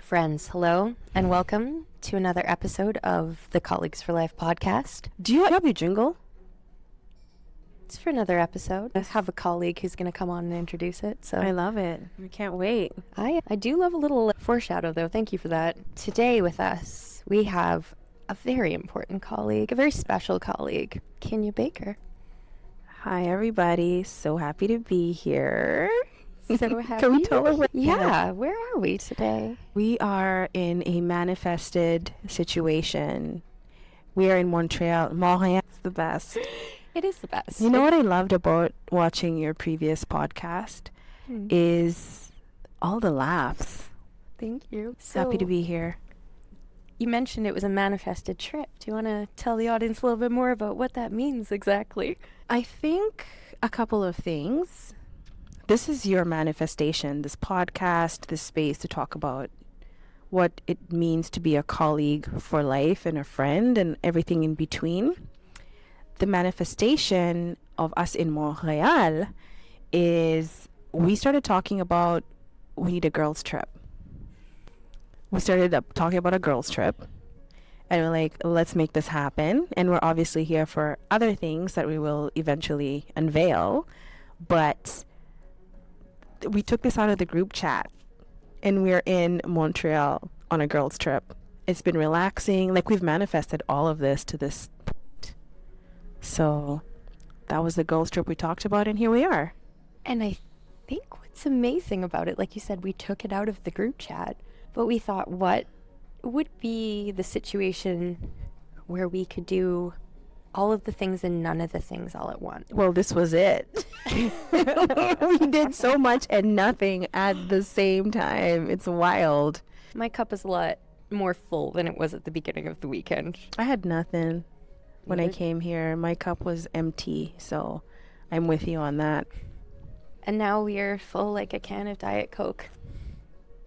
Friends, hello and welcome to another episode of the Colleagues for Life podcast. Do you have your jingle? It's for another episode. I have a colleague who's going to come on and introduce it. So I love it. I can't wait. I do love a little foreshadow, though. Thank you for that. Today with us, we have a very important colleague, a very special colleague, Kinya Baker. Hi, everybody. So happy to be here. So happy. Can we tell her where? Yeah, where are we today? We are in a manifested situation. We are in Montreal. Montreal is the best. It is the best. You know what I loved about watching your previous podcast is all the laughs. Thank you. So happy to be here. You mentioned it was a manifested trip. Do you want to tell the audience a little bit more about what that means exactly? I think a couple of things. This is your manifestation, this podcast, this space to talk about what it means to be a colleague for life and a friend and everything in between. The manifestation of us in Montreal is we started talking about we need a girls' trip. We started talking about a girls' trip. And we're like, let's make this happen. And we're obviously here for other things that we will eventually unveil. But we took this out of the group chat. And we're in Montreal on a girls' trip. It's been relaxing. Like, we've manifested all of this to this point. So that was the girls' trip we talked about. And here we are. And I think what's amazing about it, like you said, we took it out of the group chat. But we thought, what would be the situation where we could do all of the things and none of the things all at once? Well, this was it. We did so much and nothing at the same time. It's wild. My cup is a lot more full than it was at the beginning of the weekend. I had nothing when I came here. My cup was empty, so I'm with you on that. And now we are full like a can of Diet Coke.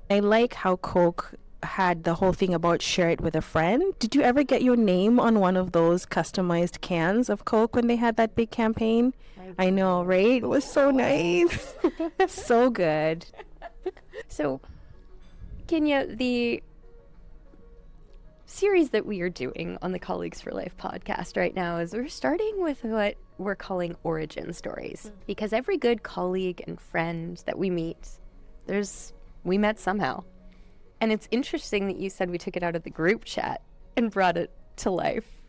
I like how Coke had the whole thing about share it with a friend. Did you ever get your name on one of those customized cans of Coke when they had that big campaign? I know, right? It was so nice. So good. So, Kinya, the series that we are doing on the Colleagues for Life podcast right now is we're starting with what we're calling origin stories. Because every good colleague and friend that we meet, we met somehow. And it's interesting that you said we took it out of the group chat and brought it to life.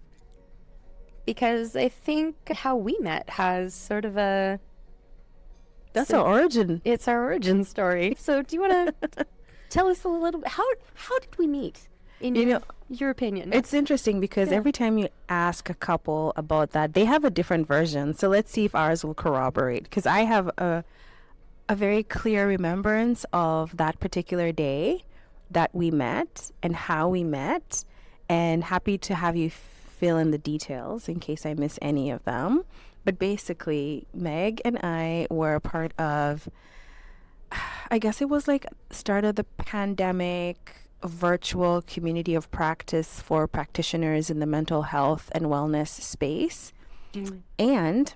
Because I think how we met has sort of a... That's our origin. It's our origin story. So do you want to tell us a little bit, how did we meet, in your opinion? It's interesting because every time you ask a couple about that, they have a different version. So let's see if ours will corroborate. Because I have a very clear remembrance of that particular day that we met and how we met, and happy to have you fill in the details in case I miss any of them. But basically, Meg and I were a part of, I guess it was like start of the pandemic, a virtual community of practice for practitioners in the mental health and wellness space. And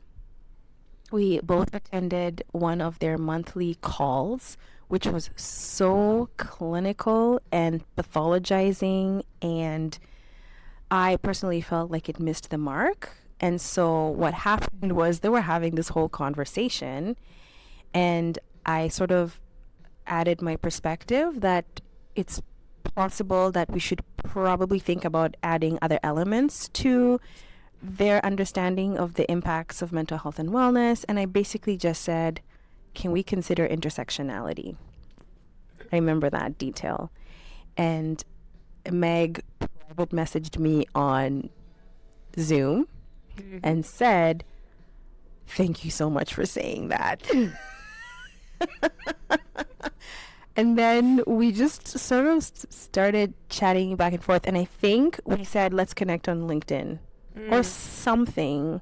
we both attended one of their monthly calls, which was so clinical and pathologizing, and I personally felt like it missed the mark. And so what happened was they were having this whole conversation, and I sort of added my perspective that it's possible that we should probably think about adding other elements to their understanding of the impacts of mental health and wellness. And I basically just said, can we consider intersectionality? I remember that detail. And Meg messaged me on Zoom and said, thank you so much for saying that. And then we just sort of started chatting back and forth. And I think we said, let's connect on LinkedIn or something.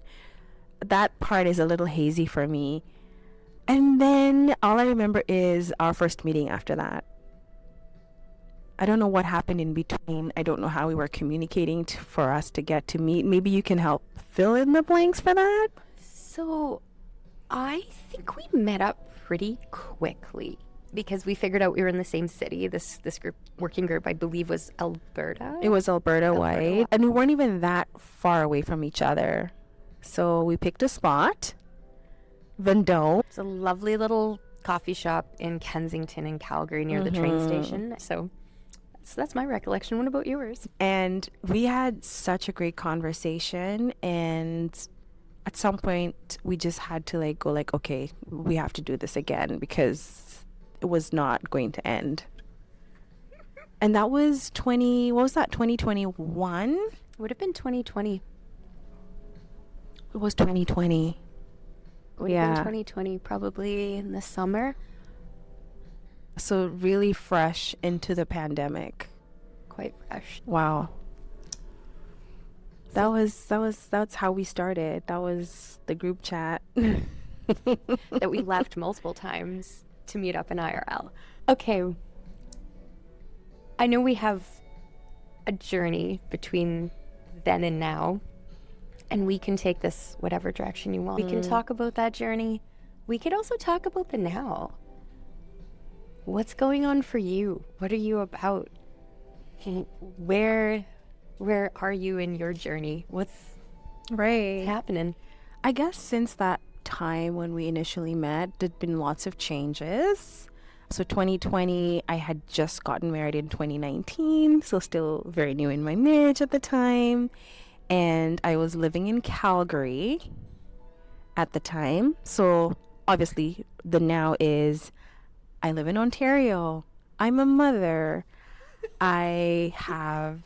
That part is a little hazy for me. And then all I remember is our first meeting after that. I don't know what happened in between. I don't know how we were communicating for us to get to meet. Maybe you can help fill in the blanks for that. So I think we met up pretty quickly. because we figured out we were in the same city. This working group, I believe, was Alberta. It was Alberta White. And we weren't even that far away from each other. So we picked a spot. Vendome. It's a lovely little coffee shop in Kensington in Calgary near the train station. So that's my recollection. What about yours? And we had such a great conversation, and at some point we just had to like go like, okay, we have to do this again because it was not going to end. And that was 2021? Would have been 2020. It was 2020. Would have been 2020, probably in the summer. So really fresh into the pandemic. Quite fresh. Wow. That's how we started. That was the group chat. That we left multiple times to meet up in IRL. Okay. I know we have a journey between then and now, and we can take this whatever direction you want. We can talk about that journey. We could also talk about the now. What's going on for you? What are you about? Where are you in your journey? What's happening? I guess since that time when we initially met, there'd been lots of changes. So 2020, I had just gotten married in 2019, so still very new in my marriage at the time. And I was living in Calgary at the time. So obviously the now is I live in Ontario. I'm a mother. I have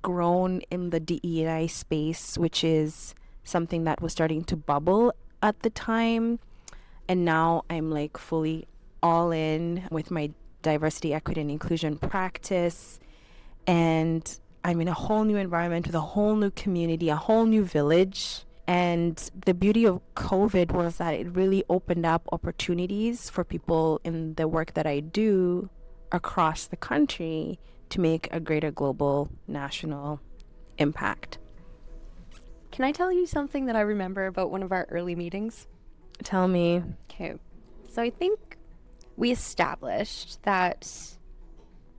grown in the DE&I space, which is something that was starting to bubble at the time. And now I'm like fully all in with my diversity, equity, and inclusion practice. And I'm in a whole new environment with a whole new community, a whole new village. And the beauty of COVID was that it really opened up opportunities for people in the work that I do across the country to make a greater global national impact. Can I tell you something that I remember about one of our early meetings? Tell me. Okay. So I think we established that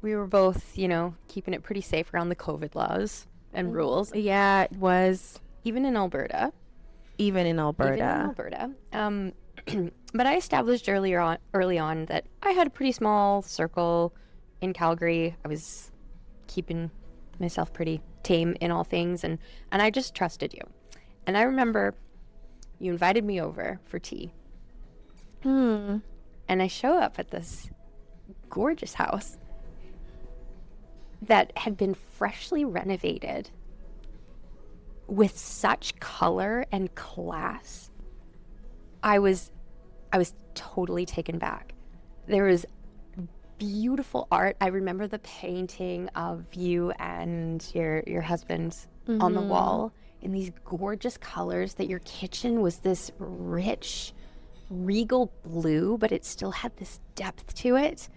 we were both, keeping it pretty safe around the COVID laws and rules. Yeah, it was. Even in Alberta. But I established early on that I had a pretty small circle in Calgary. I was keeping myself pretty tame in all things, and I just trusted you. And I remember you invited me over for tea. And I show up at this gorgeous house that had been freshly renovated with such color and class. I was totally taken back. There was beautiful art. I remember the painting of you and your husband on the wall in these gorgeous colors, that your kitchen was this rich, regal blue, but it still had this depth to it.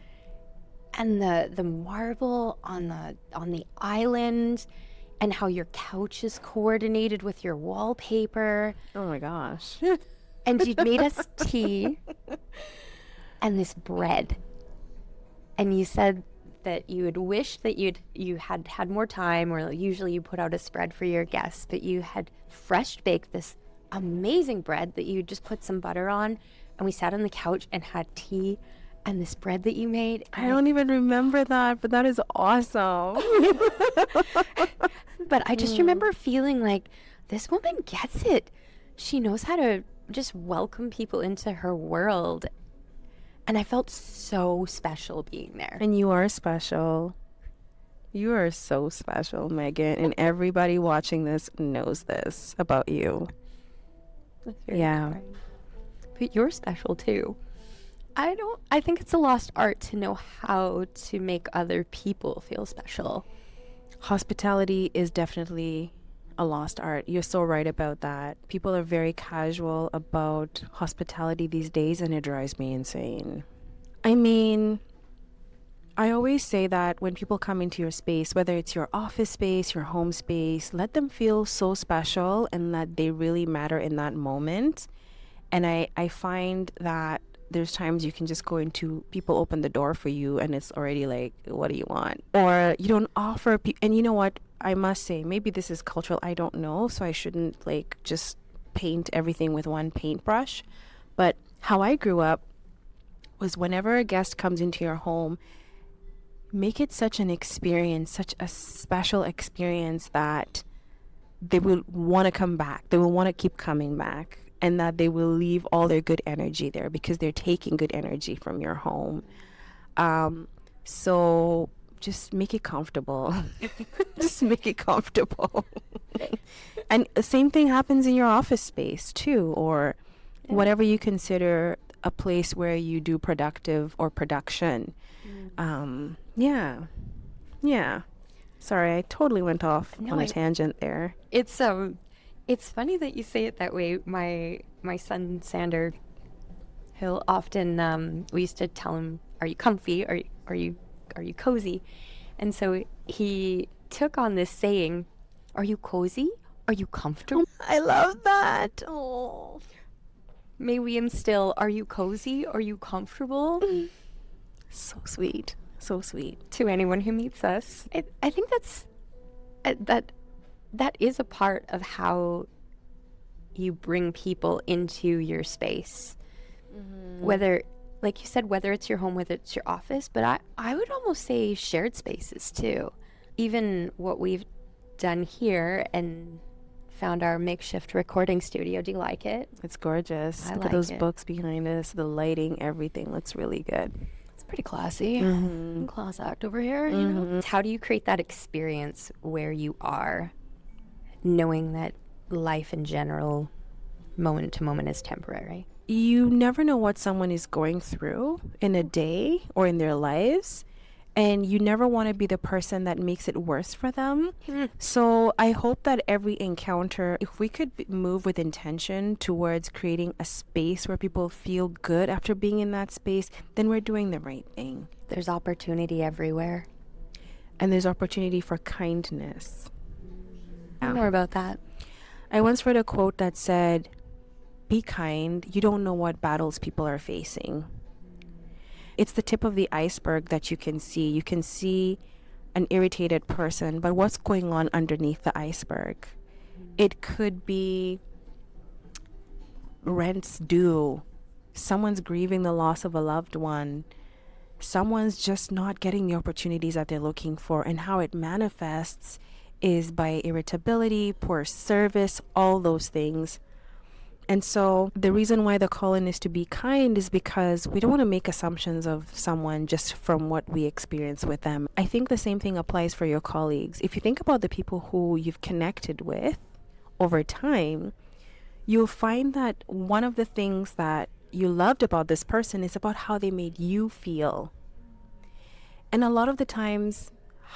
And the marble on the island, and how your couch is coordinated with your wallpaper. Oh my gosh. And you'd made us tea and this bread. And you said that you had wished that you had had more time, or usually you put out a spread for your guests, but you had fresh baked this amazing bread that you just put some butter on. And we sat on the couch and had tea and this bread that you made. I don't even remember that, but that is awesome. But I just remember feeling like, this woman gets it. She knows how to just welcome people into her world. And I felt so special being there. And you are special. You are so special, Megan. And everybody watching this knows this about you. Yeah. Kind. But you're special too. I think it's a lost art to know how to make other people feel special. Hospitality is definitely a lost art. You're so right about that. People are very casual about hospitality these days, and it drives me insane. I mean, I always say that when people come into your space, whether it's your office space, your home space, let them feel so special and that they really matter in that moment. And I find that there's times you can just go into, people open the door for you and it's already like, what do you want? Or you don't offer, and you know what? I must say, maybe this is cultural, I don't know, so I shouldn't like just paint everything with one paintbrush. But how I grew up was whenever a guest comes into your home, make it such an experience, such a special experience that they will want to come back. They will want to keep coming back, and that they will leave all their good energy there because they're taking good energy from your home. So just make it comfortable. Just make it comfortable. And the same thing happens in your office space too, or whatever you consider a place where you do productive or production. Yeah. Sorry, I totally went off on a tangent there. It's funny that you say it that way. My son Sander, he'll often we used to tell him, "Are you comfy? Are you cozy?" And so he took on this saying, "Are you cozy? Are you comfortable?" I love that. Oh. May we instill, "Are you cozy? Are you comfortable?" So sweet. So sweet. To anyone who meets us. I think that is a part of how you bring people into your space. Whether, like you said, whether it's your home, whether it's your office, but I would almost say shared spaces too. Even what we've done here and found our makeshift recording studio. Do you like it? It's gorgeous. I Look like at those it. books behind us, the lighting, everything looks really good. Pretty classy. Class act over here, you know? How do you create that experience where you are, knowing that life in general, moment to moment, is temporary? You never know what someone is going through in a day or in their lives, and you never want to be the person that makes it worse for them. So I hope that every encounter, if we could move with intention towards creating a space where people feel good after being in that space, then we're doing the right thing. There's opportunity everywhere. And there's opportunity for kindness. More about that. I once read a quote that said, "Be kind. You don't know what battles people are facing." It's the tip of the iceberg that you can see. You can see an irritated person, but what's going on underneath the iceberg? It could be rent's due. Someone's grieving the loss of a loved one. Someone's just not getting the opportunities that they're looking for. And how it manifests is by irritability, poor service, all those things. And so the reason why the call-in is to be kind is because we don't want to make assumptions of someone just from what we experience with them. I think the same thing applies for your colleagues. If you think about the people who you've connected with over time, you'll find that one of the things that you loved about this person is about how they made you feel. And a lot of the times,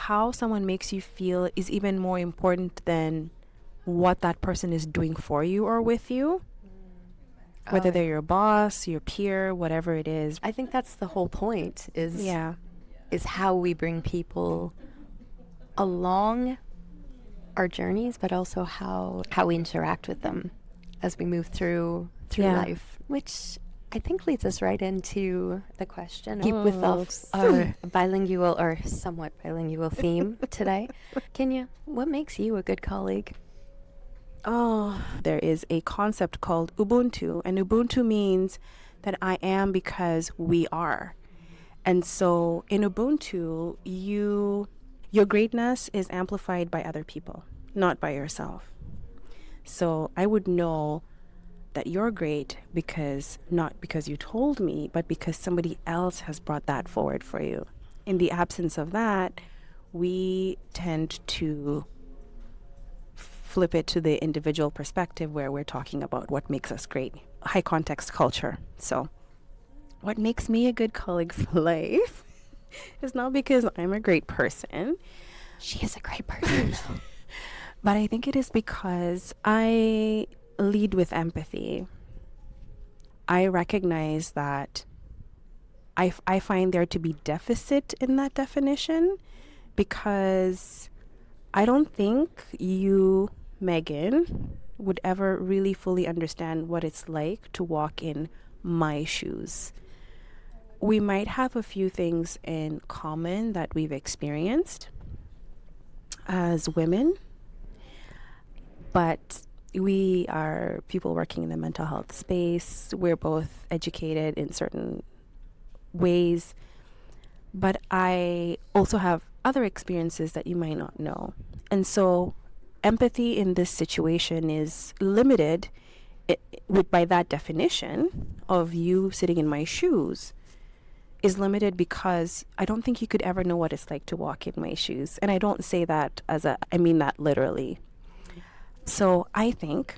how someone makes you feel is even more important than what that person is doing for you or with you. Whether they're your boss, your peer, whatever it is. I think that's the whole point, is how we bring people along our journeys, but also how we interact with them as we move through life, which I think leads us right into the question with our bilingual or somewhat bilingual theme today. Kinya, what makes you a good colleague? There is a concept called Ubuntu, and Ubuntu means that I am because we are. And so in Ubuntu, your greatness is amplified by other people, not by yourself. So I would know that you're great not because you told me, but because somebody else has brought that forward for you. In the absence of that, we tend to flip it to the individual perspective where we're talking about what makes us great. High context culture. So what makes me a good colleague for life is not because I'm a great person. She is a great person. But I think it is because I lead with empathy. I recognize that I find there to be deficit in that definition, because I don't think you, Megan, would ever really fully understand what it's like to walk in my shoes. we might have a few things in common that we've experienced as women, but we are people working in the mental health space. We're both educated in certain ways, but I also have other experiences that you might not know. And so empathy in this situation is limited by that definition of you sitting in my shoes is limited because I don't think you could ever know what it's like to walk in my shoes. And I don't say that I mean that literally. So I think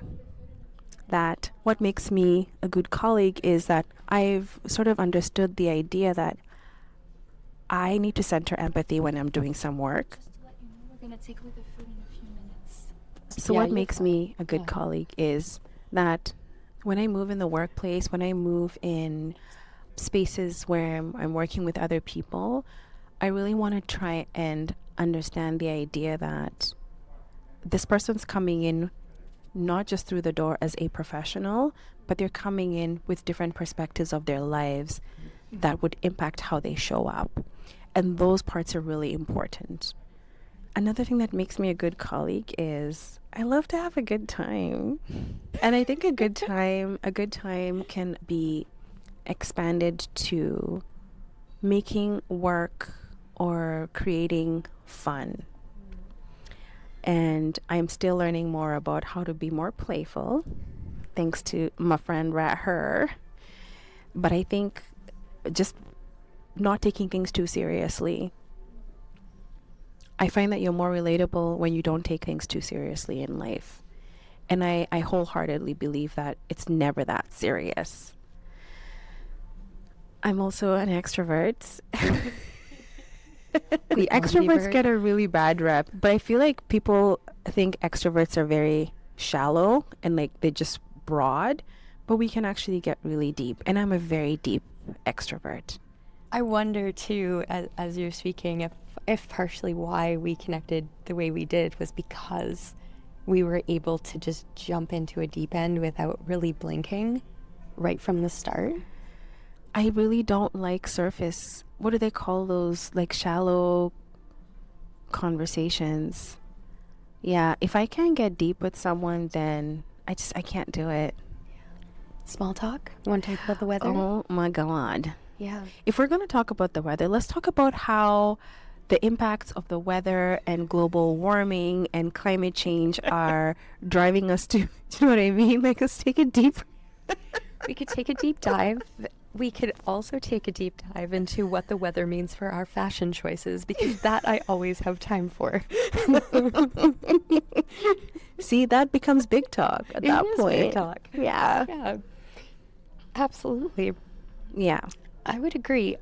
that what makes me a good colleague is that I've sort of understood the idea that I need to center empathy when I'm doing some work. Just to let you know, we're going to take away the food in a few minutes. So Yeah, what you're makes fine. me a good Yeah. colleague is that when I move in the workplace, when I move in spaces where I'm working with other people, I really want to try and understand the idea that this person's coming in not just through the door as a professional, but they're coming in with different perspectives of their lives that would impact how they show up. And those parts are really important. Another thing that makes me a good colleague is I love to have a good time. And I think a good time can be expanded to making work or creating fun. And I'm still learning more about how to be more playful, thanks to my friend Her. But I think just not taking things too seriously. I find that you're more relatable when you don't take things too seriously in life. And I wholeheartedly believe that it's never that serious. I'm also an extrovert. The extroverts ambivert. get a really bad rep, but I feel like people think extroverts are very shallow and like they're just broad, but we can actually get really deep. And I'm a very deep extrovert. I wonder too, as you're speaking, if partially why we connected the way we did was because we were able to just jump into a deep end without really blinking right from the start. I really don't like surface. What do they call those? Like shallow conversations. Yeah, if I can't get deep with someone, then I can't do it. Small talk? You want to talk about the weather? Oh my God. Yeah. If we're going to talk about the weather, let's talk about how the impacts of the weather and global warming and climate change are driving us to, do you know what I mean? Like, let's take a deep. We could take a deep dive. We could also take a deep dive into what the weather means for our fashion choices, because that I always have time for. See, that becomes big talk at that It is point. big talk. Yeah. Yeah. Absolutely. Yeah. I would agree.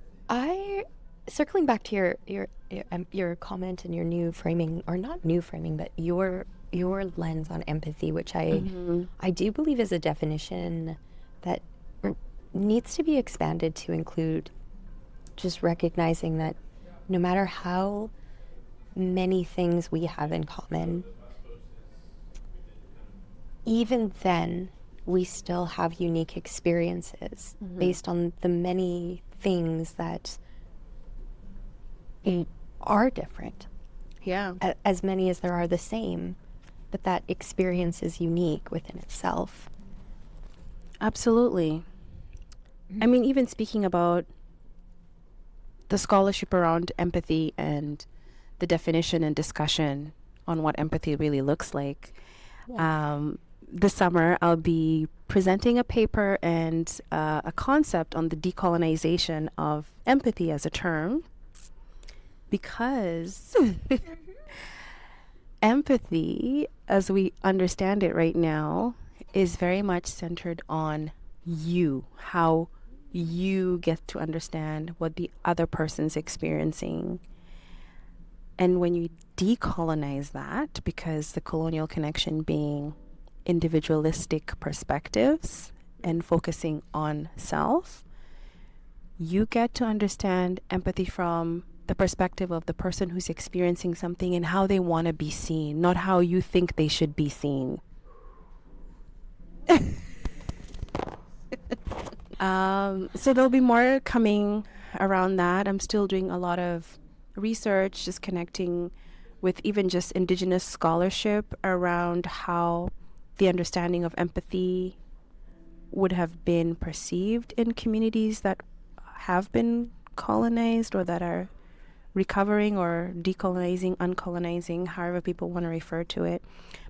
Circling back to your comment and your new framing, or not new framing, but your lens on empathy, which I do believe is a definition that needs to be expanded to include just recognizing that no matter how many things we have in common, even then we still have unique experiences based on the many things that are different, Yeah. as many as there are the same, but that experience is unique within itself. Absolutely. I mean, even speaking about the scholarship around empathy and the definition and discussion on what empathy really looks like. This summer, I'll be presenting a paper and a concept on the decolonization of empathy as a term, because empathy, as we understand it right now, is very much centered on you, how you get to understand what the other person's experiencing. And when you decolonize that, because the colonial connection being individualistic perspectives and focusing on self, you get to understand empathy from the perspective of the person who's experiencing something and how they want to be seen, not how you think they should be seen. So there'll be more coming around that. I'm still doing a lot of research, just connecting with even just Indigenous scholarship around how the understanding of empathy would have been perceived in communities that have been colonized or that are recovering or decolonizing, uncolonizing, however people want to refer to it,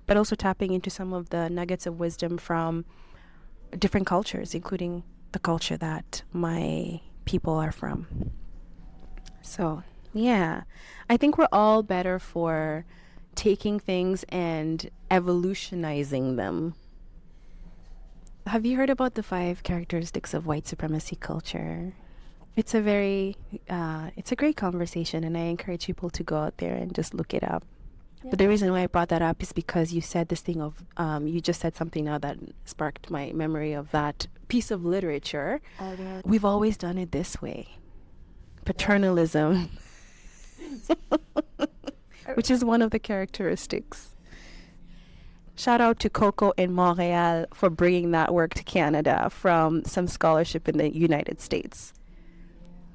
but also tapping into some of the nuggets of wisdom from different cultures, including the culture that my people are from. So, yeah, I think we're all better for taking things and evolutionizing them. Have you heard about the 5 characteristics of white supremacy culture? It's a great conversation, and I encourage people to go out there and just look it up. Yeah. But the reason why I brought that up is because you said this thing of, you just said something now that sparked my memory of that piece of literature. We've always done it this way. Paternalism, which is one of the characteristics. Shout out to Coco in Montreal for bringing that work to Canada from some scholarship in the United States.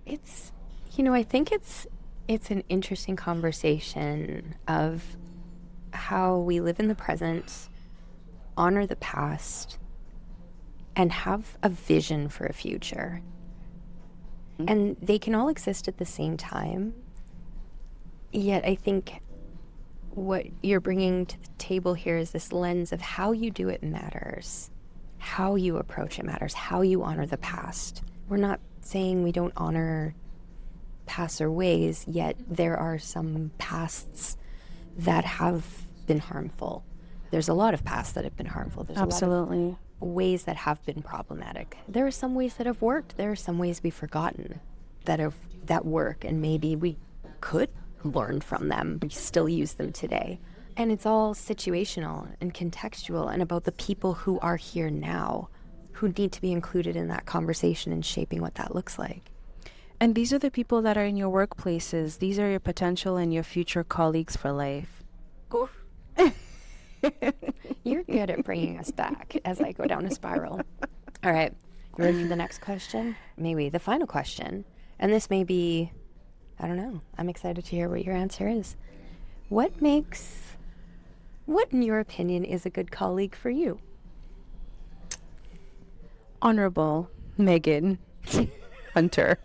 It's, I think it's an interesting conversation of how we live in the present, honor the past, and have a vision for a future. Mm-hmm. And they can all exist at the same time. Yet I think what you're bringing to the table here is this lens of how you do it matters. How you approach it matters. How you honor the past. We're not saying we don't honor pasts or ways, yet there are some pasts that have been harmful. There's a lot of pasts that have been harmful. There's absolutely a lot of ways that have been problematic. There are some ways that have worked. There are some ways we've forgotten that work, and maybe we could learn from them, but still use them today. And it's all situational and contextual and about the people who are here now, who need to be included in that conversation and shaping what that looks like. And these are the people that are in your workplaces. These are your potential and your future colleagues for life. You're good at bringing us back as I go down a spiral. All right. You ready for the next question? Maybe the final question. And this may be, I don't know. I'm excited to hear what your answer is. What in your opinion is a good colleague for you? Honorable Megan Hunter.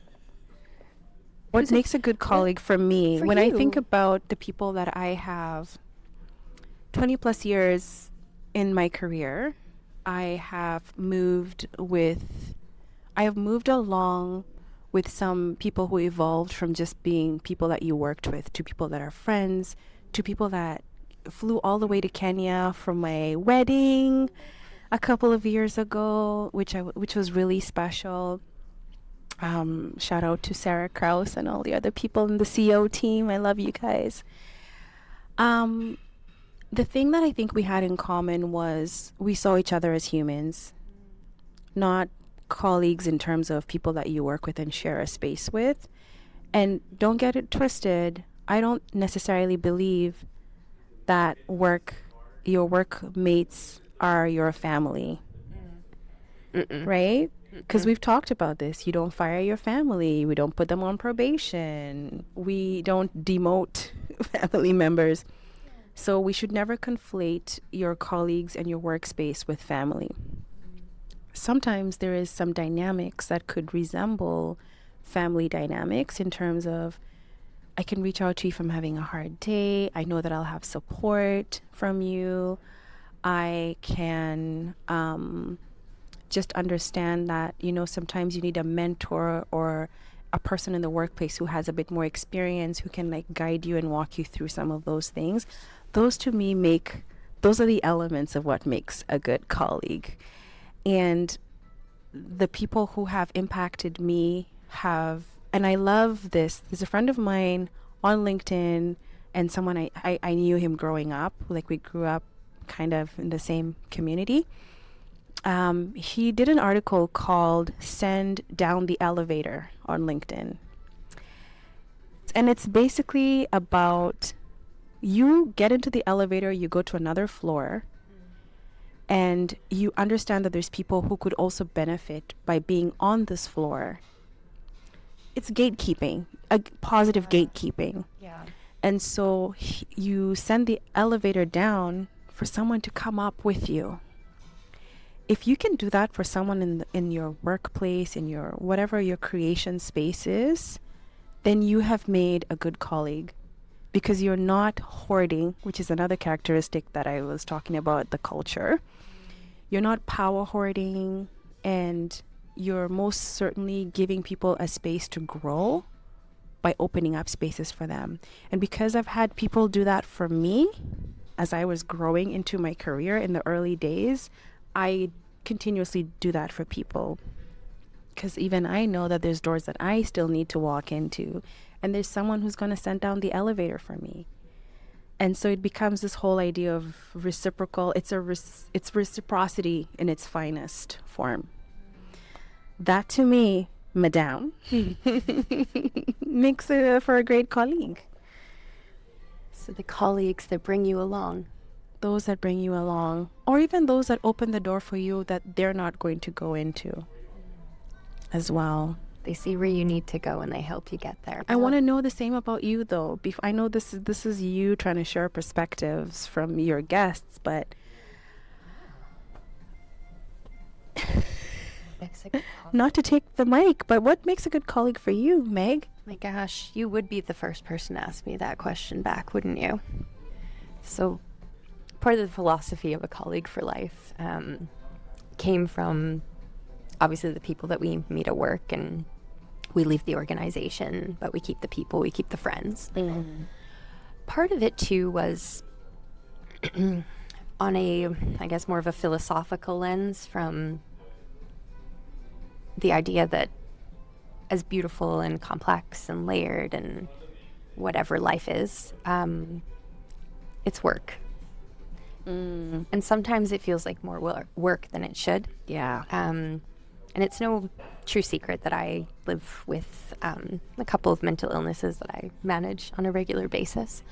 What makes a good colleague for me? When I think about the people that I have 20 plus years in my career, I have moved along with some people who evolved from just being people that you worked with to people that are friends, to people that flew all the way to Kenya for my wedding a couple of years ago, which was really special. Shout out to Sarah Krause and all the other people in the CO team. I love you guys. The thing that I think we had in common was we saw each other as humans, not colleagues in terms of people that you work with and share a space with. And don't get it twisted. I don't necessarily believe that your workmates are your family. Right? Because we've talked about this. You don't fire your family. We don't put them on probation. We don't demote family members. So we should never conflate your colleagues and your workspace with family. Sometimes there is some dynamics that could resemble family dynamics in terms of, I can reach out to you if I'm having a hard day. I know that I'll have support from you. I can just understand that, sometimes you need a mentor or a person in the workplace who has a bit more experience, who can guide you and walk you through some of those things. Those to me those are the elements of what makes a good colleague. And the people who have impacted me and I love this. There's a friend of mine on LinkedIn and someone I knew him growing up. We grew up kind of in the same community. He did an article called Send Down the Elevator on LinkedIn. And it's basically about, you get into the elevator, you go to another floor, and you understand that there's people who could also benefit by being on this floor. it's gatekeeping, positive gatekeeping. Yeah. And so you send the elevator down for someone to come up with you. If you can do that for someone in your workplace, in your whatever your creation space is, then you have made a good colleague, because you're not hoarding, which is another characteristic that I was talking about, the culture. You're not power hoarding, and you're most certainly giving people a space to grow by opening up spaces for them. And because I've had people do that for me as I was growing into my career in the early days, I continuously do that for people. Because even I know that there's doors that I still need to walk into, and there's someone who's going to send down the elevator for me. And so it becomes this whole idea of reciprocal. It's reciprocity in its finest form. That to me, madame, makes it for a great colleague. So the colleagues that bring you along. Those that bring you along, or even those that open the door for you that they're not going to go into as well. They see where you need to go and they help you get there. I want to know the same about you, though. I know this is you trying to share perspectives from your guests, but not to take the mic, but what makes a good colleague for you, Meg? My gosh, you would be the first person to ask me that question back, wouldn't you? So part of the philosophy of a colleague for life came from obviously the people that we meet at work, and we leave the organization, but we keep the people, we keep the friends. Mm-hmm. Part of it too was on a, I guess, more of a philosophical lens, from the idea that as beautiful and complex and layered and whatever life is, it's work. And sometimes it feels like more work than it should. Yeah. And it's no true secret that I live with a couple of mental illnesses that I manage on a regular basis.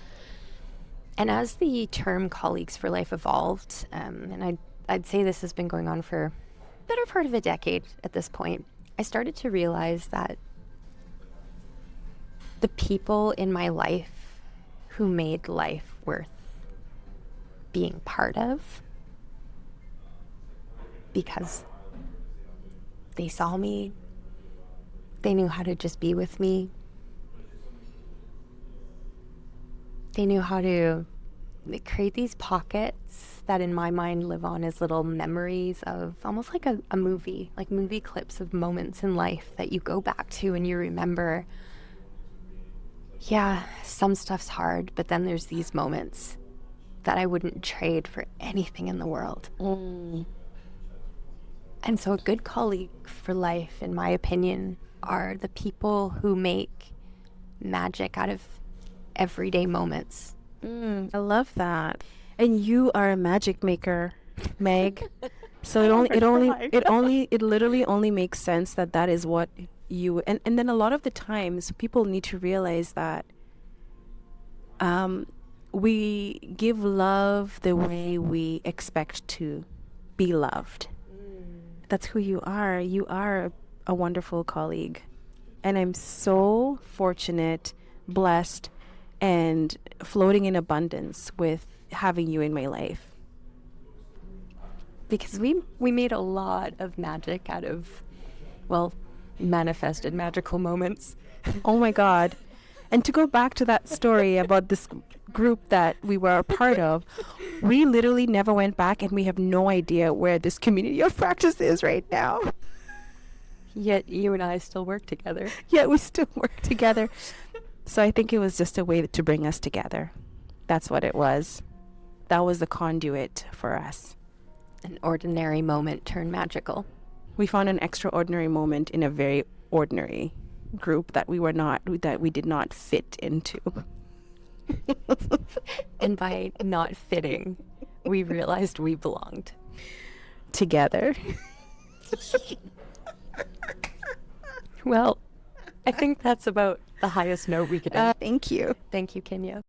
And as the term colleagues for life evolved, and I'd say this has been going on for a better part of a decade at this point, I started to realize that the people in my life who made life worth being part of, because they saw me, they knew how to just be with me, they knew how to create these pockets that in my mind live on as little memories of almost like a movie, like movie clips of moments in life that you go back to and you remember, yeah, some stuff's hard, but then there's these moments that I wouldn't trade for anything in the world. And so a good colleague for life, in my opinion, are the people who make magic out of everyday moments. I love that. And you are a magic maker, Meg. So it literally only makes sense that is what you, and then a lot of the times people need to realize that we give love the way we expect to be loved. That's who you are. You are a wonderful colleague. And I'm so fortunate, blessed, and floating in abundance with having you in my life. Because we made a lot of magic out of, well, manifested magical moments. Oh my God. And to go back to that story about this group that we were a part of, we literally never went back, and we have no idea where this community of practice is right now. Yet you and I still work together. Yet we still work together. So I think it was just a way to bring us together. That's what it was. That was the conduit for us. An ordinary moment turned magical. We found an extraordinary moment in a very ordinary group that we did not fit into. And by not fitting, we realized we belonged together. Well, I think that's about the highest note we could end. Thank you. Thank you, Kinya.